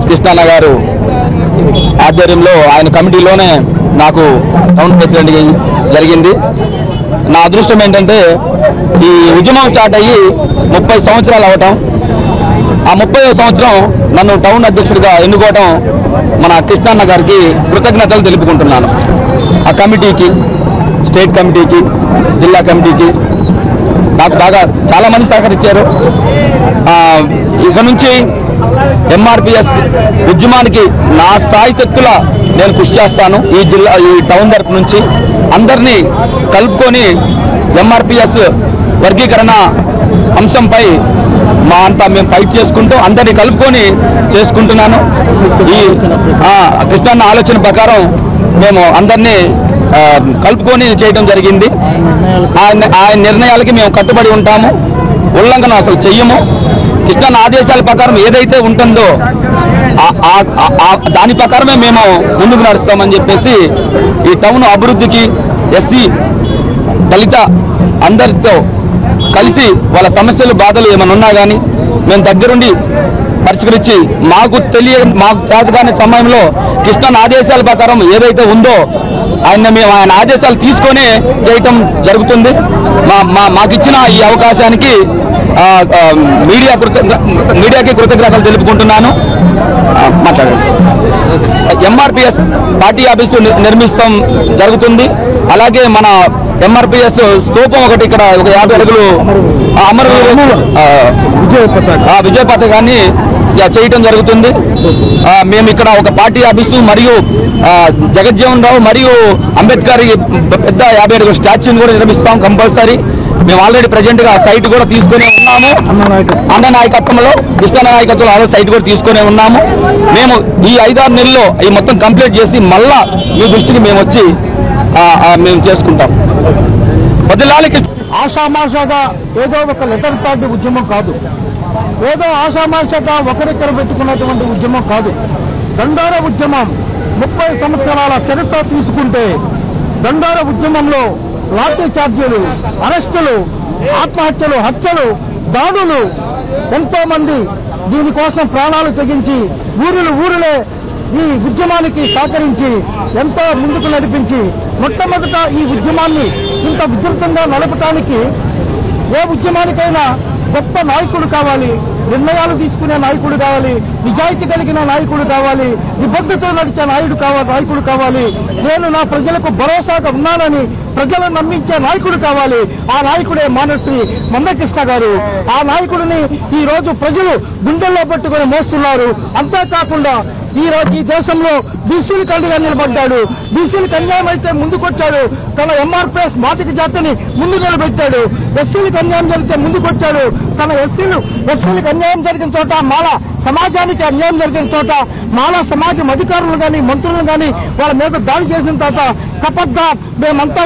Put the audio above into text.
కృష్ణన్న గారు ఆధ్వర్యంలో ఆయన కమిటీలోనే నాకు టౌన్ ప్రెసిడెంట్ జరిగింది. నా అదృష్టం ఏంటంటే ఈ ఉద్యమం స్టార్ట్ అయ్యి 30 సంవత్సరాలు అవటం, ఆ 30వ సంవత్సరం నన్ను టౌన్ అధ్యక్షుడిగా ఎన్నుకోవటం మన కృష్ణన్న గారికి కృతజ్ఞతలు తెలుపుకుంటున్నాను. ఆ కమిటీకి, స్టేట్ కమిటీకి, జిల్లా కమిటీకి నాకు బాగా చాలామంది సహకరించారు. ఇక నుంచి ఎంఆర్పిఎస్ ఉద్యమానికి నా సాయశక్తుల నేను కృషి చేస్తాను. ఈ టౌన్ తరపు నుంచి అందరినీ కలుపుకొని ఎంఆర్పిఎస్ వర్గీకరణ అంశంపై మా అంతా మేము ఫైట్ చేసుకుంటూ అందరినీ కలుపుకొని చేసుకుంటున్నాను. ఈ కృష్ణన్న ఆలోచన ప్రకారం మేము అందరినీ కలుపుకొని చేయడం జరిగింది. ఆయన నిర్ణయాలకి మేము కట్టుబడి ఉంటాము, ఉల్లంఘన అసలు చెయ్యము. కృష్ణన్న ఆదేశాల ప్రకారం ఏదైతే ఉంటుందో దాని ప్రకారమే మేము ముందుకు నడుస్తామని చెప్పేసి ఈ టౌన్ అభివృద్ధికి ఎస్సీ దళిత అందరితో కలిసి వాళ్ళ సమస్యలు బాధలు ఏమైనా ఉన్నా కానీ మేము దగ్గరుండి పరిష్కరించి మాకు చేతగానే సమయంలో కృష్ణన్న ఆదేశాల ప్రకారం ఏదైతే ఉందో మేము ఆయన ఆదేశాలు తీసుకొనే చేయటం జరుగుతుంది. మాకిచ్చిన ఈ అవకాశానికి మీడియాకి కృతజ్ఞతలు తెలుపుకుంటున్నాను. మాట్లాడండి. ఎంఆర్పిఎస్ పార్టీ ఆఫీసు నిర్మిస్తాం జరుగుతుంది. అలాగే మన ఎంఆర్పిఎస్ స్తూపం ఒకటి ఇక్కడ ఒక 50 అడుగులు అమరవీరులు విజయ పతాకాన్ని చేయటం జరుగుతుంది. మేము ఇక్కడ ఒక పార్టీ ఆఫీసు మరియు జగజ్జీవన్ రావు మరియు అంబేద్కర్ పెద్ద 50 అడుగుల స్టాచ్యూని కూడా నిర్మిస్తాం కంపల్సరీ. మేము ఆల్రెడీ ప్రజెంట్ గా సైట్ కూడా తీసుకునే ఉన్నాము. అన్న నాయకత్వంలో కృష్ణ నాయకత్వంలో ఆల్రెడీ సైట్ కూడా తీసుకునే ఉన్నాము. మేము ఈ 5-6 నెలల్లో ఈ మొత్తం కంప్లీట్ చేసి మళ్ళా మీ దృష్టికి మేము వచ్చి మేము చేసుకుంటాం. వదిలాలికి ఆషామాషాగా ఏదో ఒక లెటర్ పార్టీ ఉద్యమం కాదు, ఏదో ఆషామాషాగా ఒకరిద్దరు పెట్టుకున్నటువంటి ఉద్యమం కాదు. దండార ఉద్యమం 30 సంవత్సరాల చరిత్ర తీసుకుంటే దండార ఉద్యమంలో లాఠీ చార్జీలు, అరెస్టులు, ఆత్మహత్యలు, హత్యలు, దాడులు, ఎంతో మంది దీనికోసం ప్రాణాలు తెగించి ఊరులే ఈ ఉద్యమానికి సహకరించి ఎంతో ముందుకు నడిపించి మొట్టమొదట ఈ ఉద్యమాన్ని ఇంత విస్తృతంగా నడపడానికి ఏ ఉద్యమానికైనా గొప్ప నాయకుడు కావాలి, నిర్ణయాలు తీసుకునే నాయకుడు కావాలి, నిజాయితీ కలిగిన నాయకుడు కావాలి, నిబద్ధతతో నడిచే నాయకుడు కావాలి. నేను నా ప్రజలకు భరోసాగా ఉన్నానని ప్రజలను నమ్మించే నాయకుడు కావాలి. ఆ నాయకుడే మానశ్రీ మందకృష్ణ గారు. ఆ నాయకుడిని ఈ రోజు ప్రజలు గుండెల్లో పెట్టుకుని మోస్తున్నారు. అంతేకాకుండా ఈ రోజు ఈ దేశంలో బీసీలకు అండగా నిలబడ్డాడు. బీసీలకు అన్యాయం అయితే ముందుకొచ్చాడు. తన ఎంఆర్పీఎస్ మాదిక జాతిని ముందు నిలబెట్టాడు. ఎస్సీలకు అన్యాయం జరిగితే ముందుకొచ్చాడు. తన ఎస్సీలకు అన్యాయం జరిగిన చోట, మాల సమాజానికి అన్యాయం జరిగిన చోట మాల సమాజం అధికారులు కానీ మంత్రులు కానీ వాళ్ళ మీద దాడి చేసిన తర్వాత కపద్దార్ మేమంతా